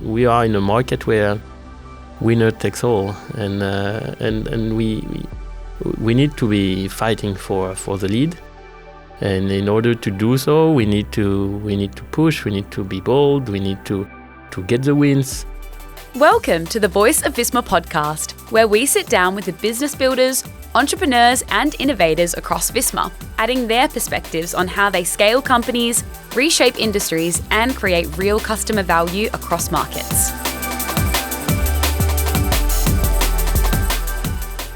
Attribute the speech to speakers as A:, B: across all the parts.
A: we are in a market where winner takes all, and we need to be fighting for the lead. And in order to do so, we need to push, we need to be bold, we need to get the wins.
B: Welcome to the Voice of Visma podcast, where we sit down with the business builders, entrepreneurs and innovators across Visma, adding their perspectives on how they scale companies, reshape industries and create real customer value across markets.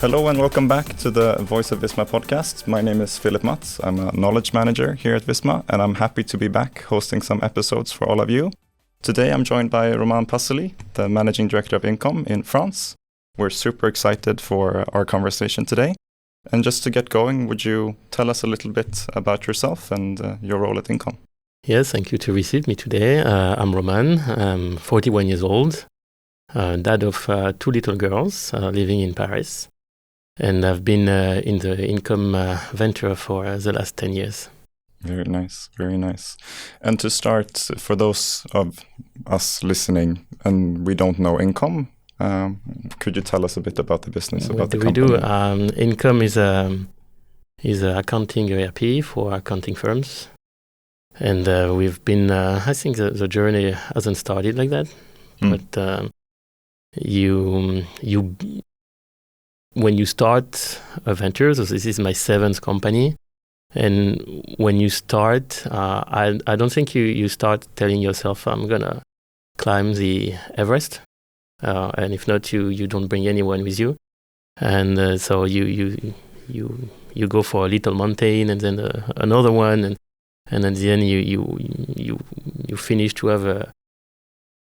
C: Hello and welcome back to the Voice of Visma podcast. My name is Philip Matz. I'm a knowledge manager here at Visma, and I'm happy to be back hosting some episodes for all of you. Today I'm joined by Romain Passilly, the Managing Director of Inqom in France. We're super excited for our conversation today. And just to get going, would you tell us a little bit about yourself and your role at Inqom?
A: Yes, thank you to receive me today. I'm Romain. I'm 41 years old, dad of two little girls living in Paris. And I've been in the Inqom venture for the last 10 years.
C: Very nice, very nice. And to start, for those of us listening and we don't know Inqom, could you tell us a bit about the business, about the company?
A: We do. Inqom is an accounting ERP for accounting firms. And we've been, I think the journey hasn't started like that. But when you start a venture, so this is my 7th company, and when you start, I don't think you start telling yourself, I'm going to climb the Everest, and if not, you don't bring anyone with you. And so you go for a little mountain and then another one, and at the end you finish to have a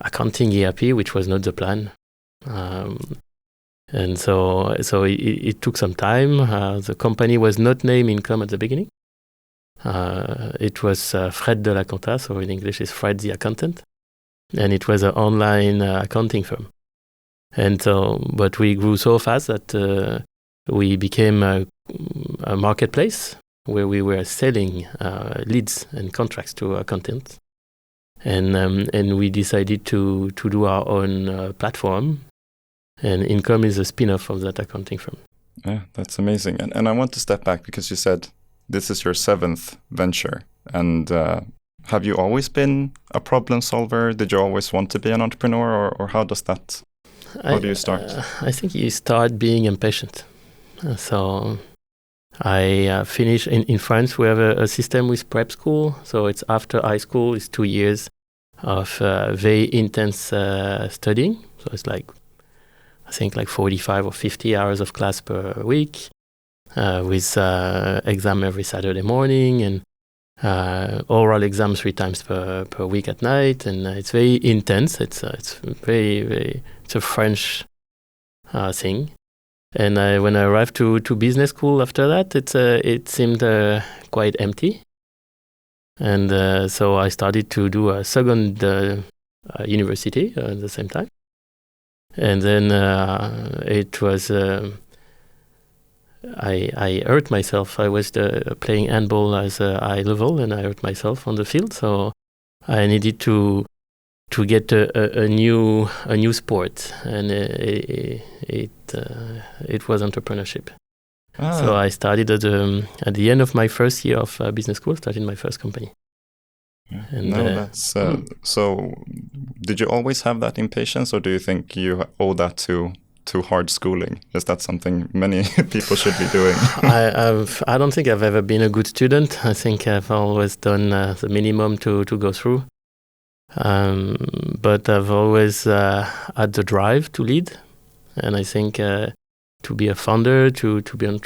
A: accounting ERP, which was not the plan. And so it took some time. The company was not named Inqom at the beginning. It was Fred de la Compta, so in English is Fred the Accountant. And it was an online accounting firm. And so, but we grew so fast that we became a marketplace where we were selling leads and contracts to accountants. And we decided to do our own platform. And Inqom is a spin-off of that accounting firm.
C: Yeah, that's amazing. And I want to step back because you said this is your 7th venture. And have you always been a problem solver? Did you always want to be an entrepreneur? Or how does that, how do you start?
A: I think you start being impatient. So I finished, in France we have a system with prep school. So it's after high school, it's 2 years of very intense studying. So it's like, I think like 45 or 50 hours of class per week, with exam every Saturday morning and oral exams 3 times per week at night, and it's very intense. It's a French thing. And when I arrived to business school after that, it seemed quite empty. And so I started to do a second university at the same time. And then it was, I hurt myself. I was playing handball as a high level, and I hurt myself on the field. So I needed to get a new sport, and it was entrepreneurship. So I started at the end of my first year of business school, started my first company.
C: Yeah. And so did you always have that impatience, or do you think you owe that to hard schooling? Is that something many people should be doing?
A: I don't think I've ever been a good student. I think I've always done the minimum to go through. But I've always had the drive to lead. And I think to be a founder, to be an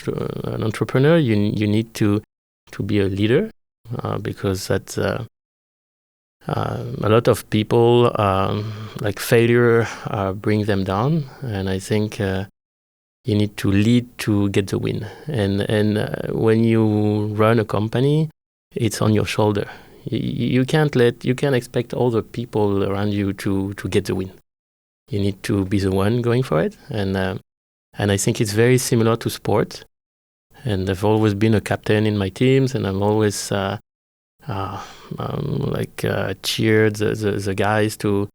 A: entrepreneur, you need to be a leader, because that's a lot of people, like failure bring them down, and I think you need to lead to get the win. And when you run a company, it's on your shoulder. You can't expect all the people around you to get the win. You need to be the one going for it, and I think it's very similar to sport. And I've always been a captain in my teams, and I'm always cheered the guys to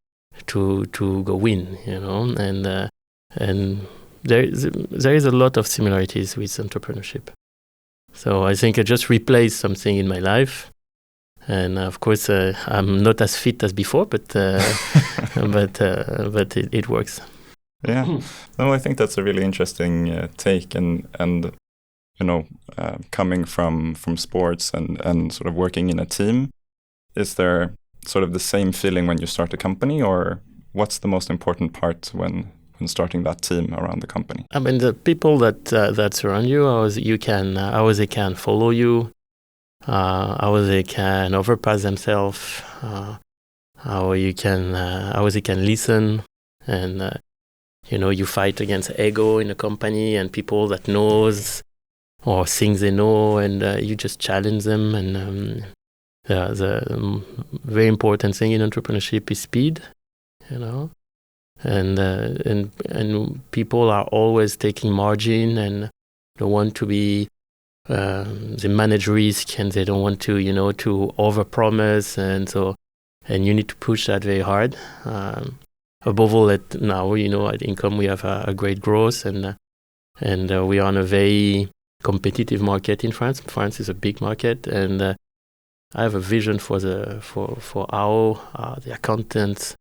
A: to go win, and there is a lot of similarities with entrepreneurship. So I think I just replaced something in my life, and of course I'm not as fit as before, but but it works.
C: Yeah, no, I think that's a really interesting take, and coming from sports and sort of working in a team, is there sort of the same feeling when you start a company, or what's the most important part when starting that team around the company?
A: I mean, the people that surround you, how they can follow you, how they can overpass themselves, how they can listen, and you fight against ego in a company and people that knows or things they know, and you just challenge them. And the very important thing in entrepreneurship is speed, and people are always taking margin and don't want to be they manage risk, and they don't want to to overpromise, and you need to push that very hard. Above all, now at Inqom we have a great growth, and we are on a very competitive market in France. France is a big market, and I have a vision for how the accountants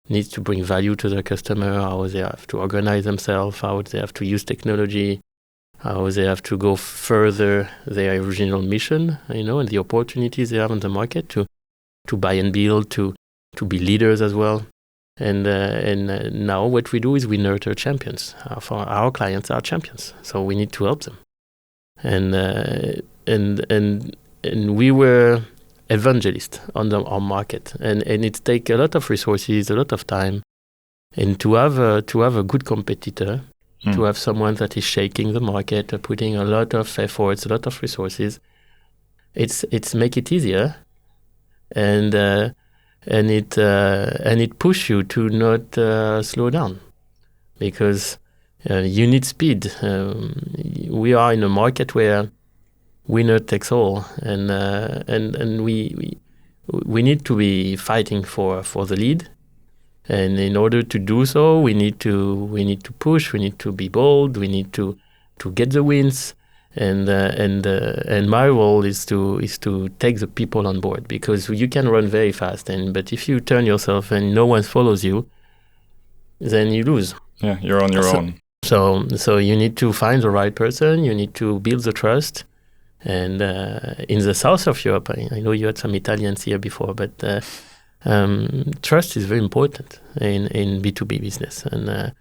A: need to bring value to their customer, how they have to organize themselves, how they have to use technology, how they have to go further their original mission, and the opportunities they have on the market to buy and build, to be leaders as well. And now what we do is we nurture champions. For our clients are champions, so we need to help them. And we were evangelists on our market, and it takes a lot of resources, a lot of time, and to have a good competitor, to have someone that is shaking the market, putting a lot of efforts, a lot of resources. It's make it easier, and it push you to not slow down, because you need speed. We are in a market where winner takes all, and we need to be fighting for the lead. And in order to do so, we need to push. We need to be bold. We need to get the wins. And my role is to take the people on board, because you can run very fast, but if you turn yourself and no one follows you, then you lose.
C: Yeah, you're on your own.
A: So you need to find the right person. You need to build the trust. And in the south of Europe, I know you had some Italians here before, but trust is very important in B2B business, and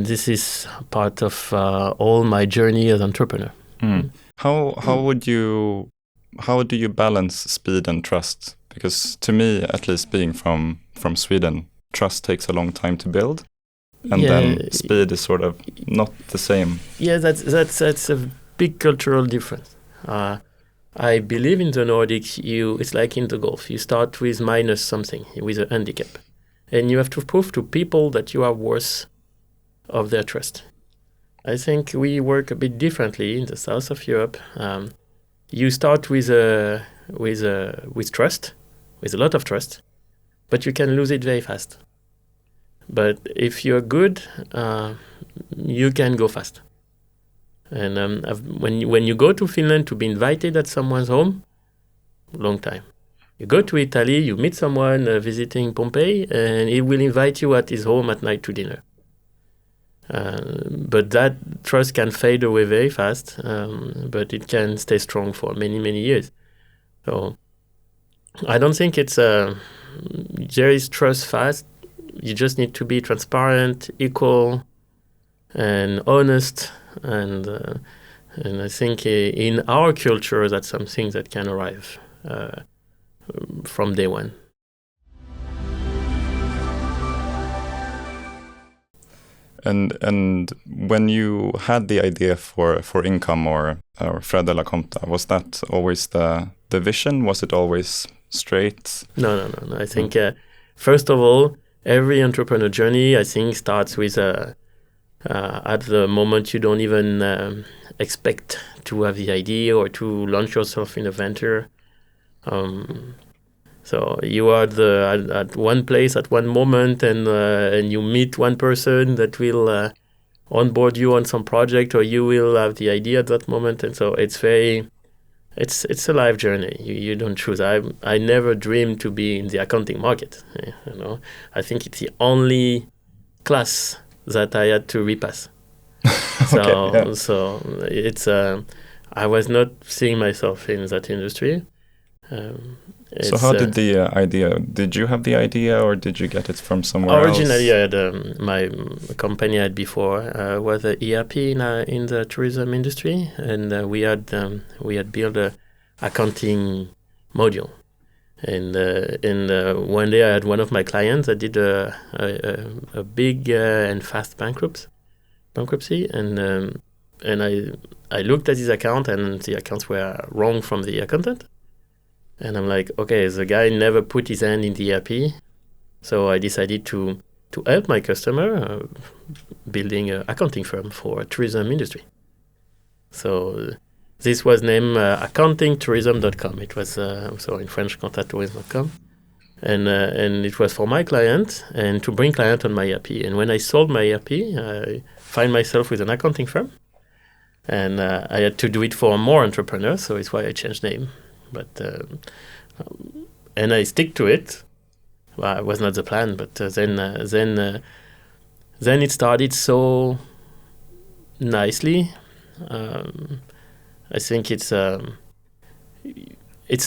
A: this is part of all my journey as entrepreneur.
C: How do you balance speed and trust? Because to me, at least being from Sweden, trust takes a long time to build, and then speed is sort of not the same.
A: Yeah, that's a big cultural difference. I believe in the Nordics, it's like in the golf. You start with minus something, with a handicap. And you have to prove to people that you are worth of their trust. I think we work a bit differently in the south of Europe. You start with trust, with a lot of trust, but you can lose it very fast. But if you're good, you can go fast. And when you go to Finland to be invited at someone's home, long time. You go to Italy, you meet someone visiting Pompeii, and he will invite you at his home at night to dinner. But that trust can fade away very fast, but it can stay strong for many, many years. So I don't think there is trust fast. You just need to be transparent, equal, and honest. And I think in our culture, that's something that can arrive from day one.
C: And when you had the idea for Inqom or Fred de la Conta, was that always the vision? Was it always straight?
A: No. I think first of all, every entrepreneur journey, I think, starts with at the moment you don't even expect to have the idea or to launch yourself in a venture. So you are at one place at one moment, and you meet one person that will onboard you on some project, or you will have the idea at that moment. And so it's a life journey. You don't choose. I never dreamed to be in the accounting market. I think it's the only class that I had to repass. So it's I was not seeing myself in that industry.
C: So how did the idea? Did you have the idea, or did you get it from somewhere
A: originally,
C: else?
A: I had my company I had before was an ERP in the tourism industry, and we had built a accounting module. And one day I had one of my clients that did a big and fast bankruptcy, and I looked at his account, and the accounts were wrong from the accountant. And I'm like, okay, the guy never put his hand in the ERP. So I decided to help my customer building an accounting firm for tourism industry. So this was named accountingtourism.com. It was, so in French, contacttourism.com. And it was for my client and to bring client on my ERP. And when I sold my ERP, I find myself with an accounting firm. And I had to do it for more entrepreneurs, so it's why I changed name. But and I stick to it. Well, it was not the plan, but then it started so nicely. I think it's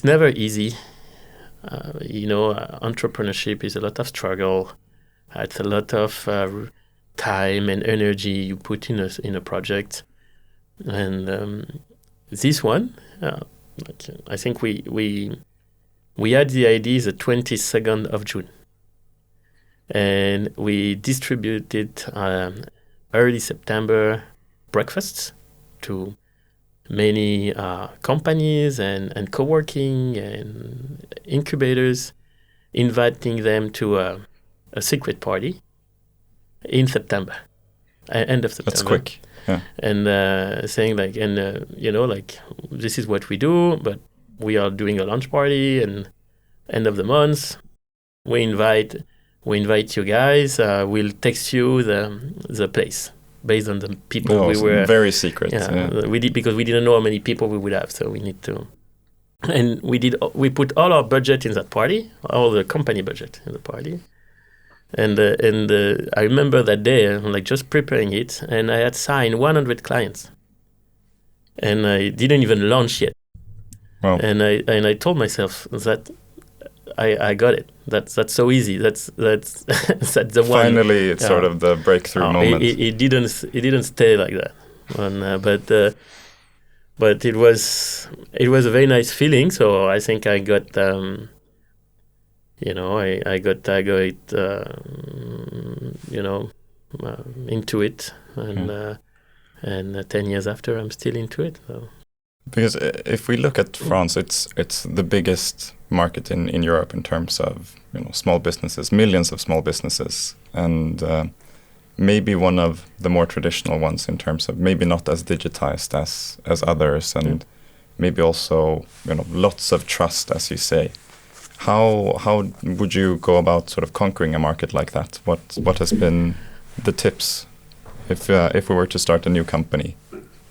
A: never easy. Entrepreneurship is a lot of struggle. It's a lot of time and energy you put in a project, and this one. I think we had the idea the 22nd of June, and we distributed early September breakfasts to many companies and co-working and incubators, inviting them to a secret party in September, end of September.
C: That's quick. Yeah.
A: And saying like, this is what we do, but we are doing a lunch party, and end of the month, we invite you guys. We'll text you the place based on the people we were.
C: Very secret.
A: Yeah. We did, because we didn't know how many people we would have, so we need to. And we put all our budget in that party, all the company budget in the party. And I remember that day, just preparing it, and I had signed 100 clients, and I didn't even launch yet.
C: Wow.
A: And I told myself that I got it. That's so easy. That's the one.
C: Finally, it's sort of the breakthrough moment.
A: It didn't stay like that, but it was a very nice feeling. So I think I got. I got into it, and 10 years after, I'm still into it. So.
C: Because if we look at France, it's the biggest market in Europe in terms of small businesses, millions of small businesses, and maybe one of the more traditional ones in terms of maybe not as digitized as others, and maybe also lots of trust, as you say. How would you go about sort of conquering a market like that? What has been the tips if we were to start a new company?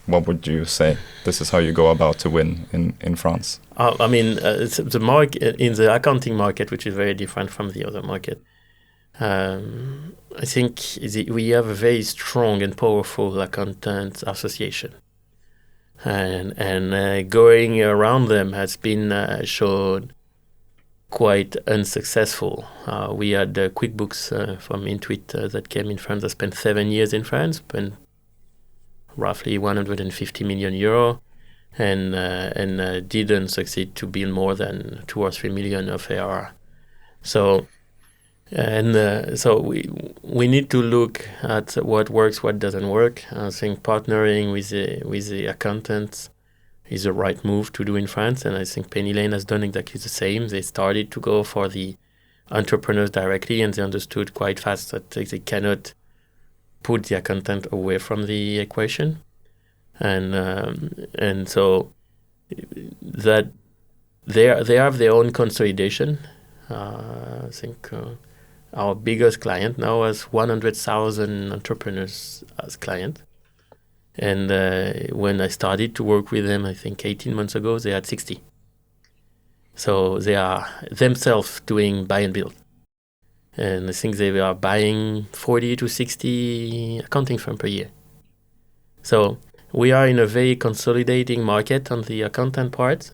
C: What would you say? This is how you go about to win in France.
A: The market in the accounting market, which is very different from the other market. I think we have a very strong and powerful accountant association, and going around them has been shown quite unsuccessful. We had QuickBooks from Intuit that came in France. I spent 7 years in France, spent roughly 150 million euro, and didn't succeed to build more than 2 or 3 million of ARR. So we need to look at what works, what doesn't work. I think partnering with the accountants is the right move to do in France, and I think Penny Lane has done exactly the same. They started to go for the entrepreneurs directly, and they understood quite fast that they cannot put the accountant away from the equation, and so that they have their own consolidation I think our biggest client now has 100,000 entrepreneurs as client. And when I started to work with them, I think 18 months ago, they had 60. So they are themselves doing buy and build. And I think they are buying 40 to 60 accounting firms per year. So we are in a very consolidating market on the accountant part.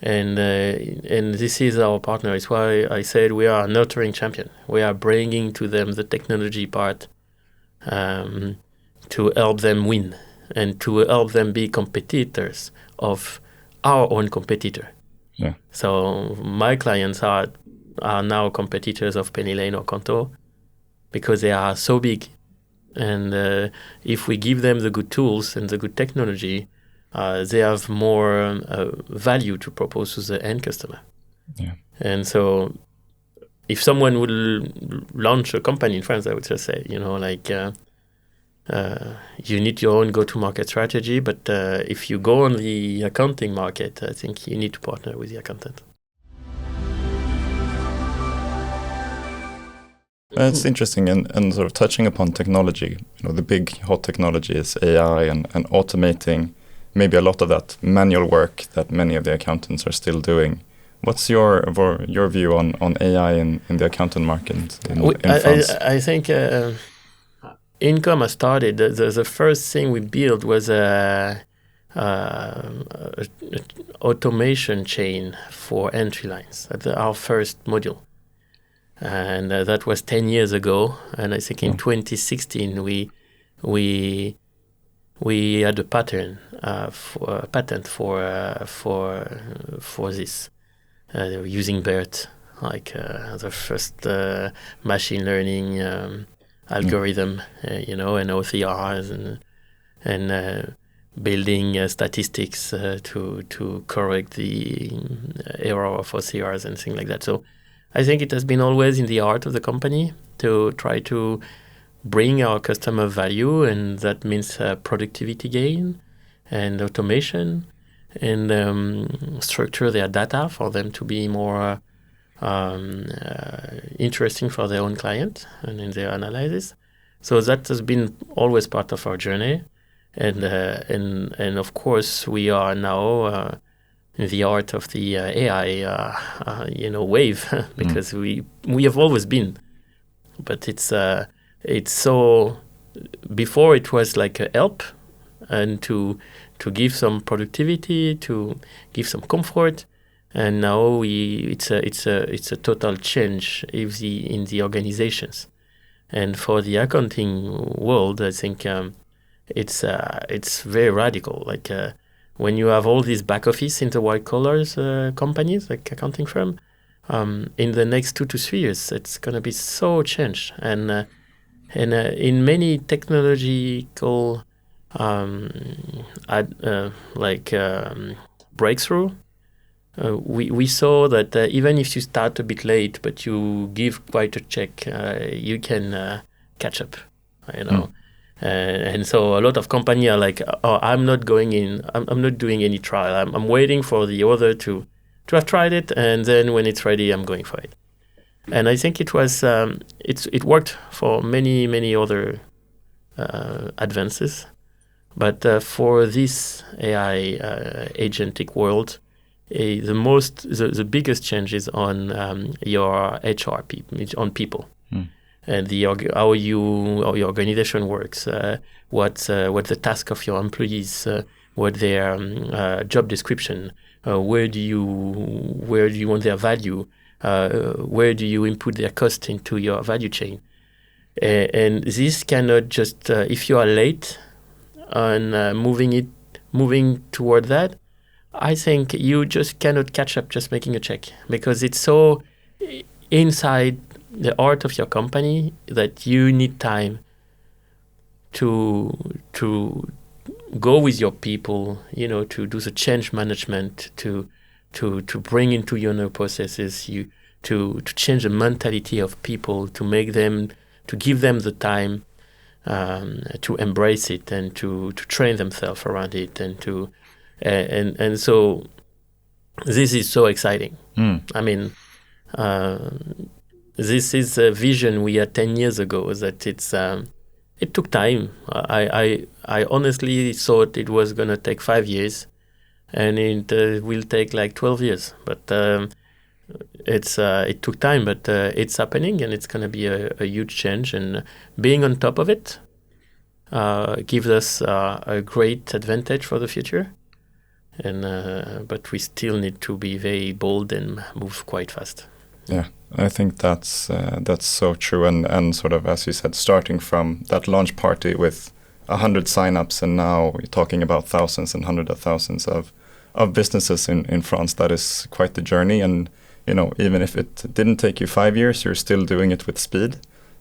A: And this is our partner. It's why I said we are a nurturing champion. We are bringing to them the technology part to help them win and to help them be competitors of our own competitor.
C: Yeah.
A: So my clients are now competitors of Penny Lane or Conto because they are so big. And if we give them the good tools and the good technology, they have more value to propose to the end customer.
C: Yeah.
A: And so if someone would launch a company in France, I would just say, you need your own go-to-market strategy, but if you go on the accounting market, I think you need to partner with the accountant.
C: It's interesting, and sort of touching upon technology. The big hot technology is AI and automating maybe a lot of that manual work that many of the accountants are still doing. What's your view on AI in the accountant market in France?
A: I think Inqom has started. The first thing we built was a automation chain for entry lines. That's our first module. And that was 10 years ago. And I think in 2016 we had a patent for this using BERT, like the first machine learning algorithm, and OCRs and building statistics to correct the error of OCRs and things like that. So I think it has been always in the heart of the company to try to bring our customer value, and that means productivity gain and automation, and structure their data for them to be more interesting for their own client and in their analysis. So that has been always part of our journey, and of course we are now in the art of the AI wave because we have always been, but it's so before it was like a help and to give some productivity, to give some comfort, and now it's a total change in the organizations. And for the accounting world, I think it's very radical. Like when you have all these back office into white collars companies like accounting firm, in the next 2 to 3 years, it's gonna be so changed. And in many technological breakthrough, we saw that even if you start a bit late, but you give quite a check, you can catch up, and so a lot of companies are like, oh, I'm not going in, I'm not doing any trial. I'm waiting for the other to have tried it, and then when it's ready, I'm going for it. And I think it was it worked for many other advances, but for this AI agentic world, the biggest change is on your HR on people, and how your organization works, what the task of your employees, what their job description, where do you want their value. Where do you input their cost into your value chain? And this cannot just, if you are late on moving toward that, I think you just cannot catch up just making a check, because it's so inside the art of your company that you need time to go with your people, to do the change management, to bring into your new processes, to change the mentality of people, to give them the time to embrace it and to train themselves around it, and so this is so exciting. I mean, This is a vision we had 10 years ago. That it took time. I honestly thought it was going to take 5 years, and it will take like 12 years. But it took time, but it's happening, and it's going to be a huge change. And being on top of it gives us a great advantage for the future. And but we still need to be very bold and move quite fast.
C: Yeah, I think that's so true. And sort of, as you said, starting from that launch party with 100 signups, and now we're talking about thousands and hundreds of thousands of businesses in France. That is quite the journey. And even if it didn't take you 5 years, you're still doing it with speed.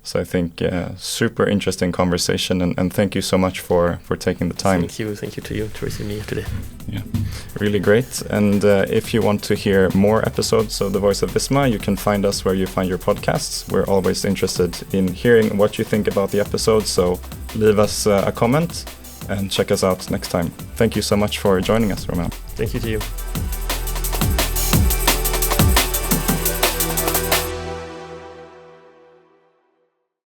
C: So I think super interesting conversation, and thank you so much for taking the time.
A: Thank you to you to receive me here today.
C: Yeah, really great. And if you want to hear more episodes of The Voice of Visma, you can find us where you find your podcasts. We're always interested in hearing what you think about the episodes, so leave us a comment and check us out next time. Thank you so much for joining us, Romain.
A: Thank you to you.